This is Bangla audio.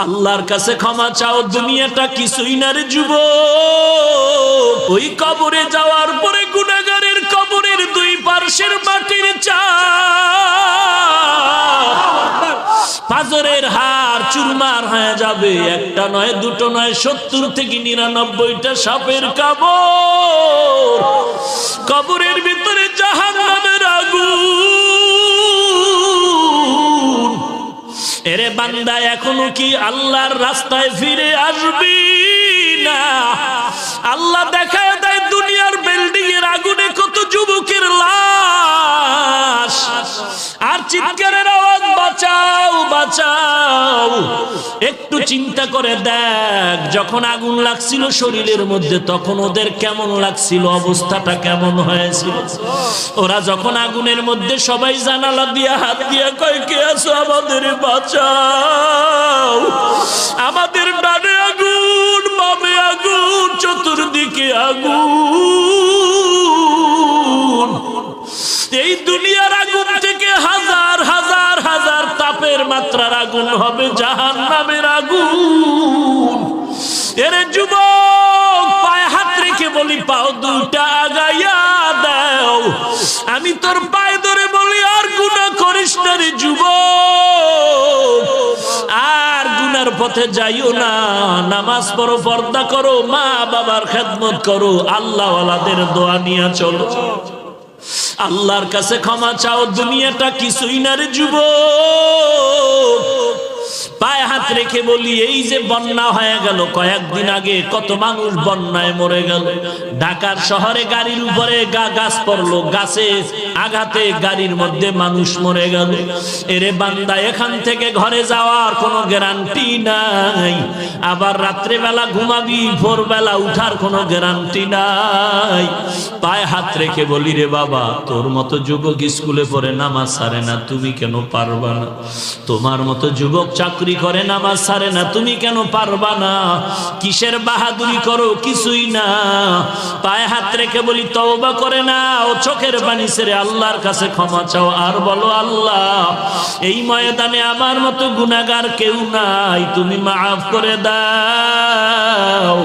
আল্লাহর কাছে ক্ষমা চাও, দুনিয়াটা কিছুই না রে যুবক। ওই কবরে যাওয়ার পরে গুনাহগারের কবরের দুই পার্শ্বের মাটির চাপ পাজরের হাড় চুরমার হয়ে যাবে। একটা নয়, দুটো নয়, 70 থেকে 99টা সাপের কামড়। কবরের ভিতরে জাহান্নামের আগুন। এরে বান্দা, এখনো কি আল্লাহর রাস্তায় ফিরে আসবি না? আল্লাহ দেখায় দেয় দুনিয়ার বিল্ডিং এর আগুনে কত যুবকের লাশ, আর চিৎকারের আওয়াজ, বাঁচাও বাঁচাও। একটু চিন্তা করে দেখ, যখন আগুন লাগছিল শরীরের মধ্যে তখন ওদের কেমন লাগছিল, অবস্থাটা কেমন হয়েছিল। ওরা যখন আগুনের মধ্যে সবাই জানালা দিয়ে হাত দিয়ে কয়, কে আছো, আমাদের বাঁচাও। আমাদের ডানে আগুন, বামে আগুন, চতুর্দিকে আগুন। এই দুনিয়ার আগুন থেকে হাজার হাজার হাজার তাপের মাত্রার আগুন হবে জাহান্নামের আগুন। এরে যুবক, পায়ে হাত রেখে বলি, পাও দুটা আগাইয়া দাও। আমি তোর পায়ে ধরে বলি, আর গুনাহ করিস না রে যুবক, আর গুনার পথে যাইও না। নামাজ পড়ো, পর্দা করো, মা বাবার খেদমত করো, আল্লাহ ওয়ালাদের দোয়া নিয়ে চলো। আল্লাহর কাছে ক্ষমা চাও, দুনিয়াটা কিছুই না রে যুবক। পায়ে হাত রেখে বলি, এই যে বন্যা হয়ে গেল কয়েকদিন আগে, কত মানুষ বন্যায় মরে গেল। ঢাকার শহরে গাড়ির উপরে গাছ পড়লো, গাছে আঘাতে গাড়ির মধ্যে মানুষ মরে গেল। এরে বান্দা, এখান থেকে ঘরে যাওয়ার কোনো গ্যারান্টি নাই। আবার রাত্রেবেলা ঘুমাবি, ভোরবেলা উঠার কোনো গ্যারান্টি নাই। পায়ে হাত রেখে বলি, রে বাবা, তোর মতো যুবক স্কুলে পড়ে নামাজ ছাড়ে না, তুমি কেন পারবা না? তোমার মতো যুবক চাকরি করে নামাজ ছাড়ে না, তুমি কেন পারবা না? কিসের বাহাদুরি করো? কিছুই না। পায়ে হাত রেখে বলি, তওবা করে না, ও চোখের পানি ছেড়ে আল্লাহর কাছে ক্ষমা চাও, আর বলো, আল্লাহ, এই ময়দানে আমার মতো গুনাহগার কেউ নাই, তুমি মাফ করে দাও।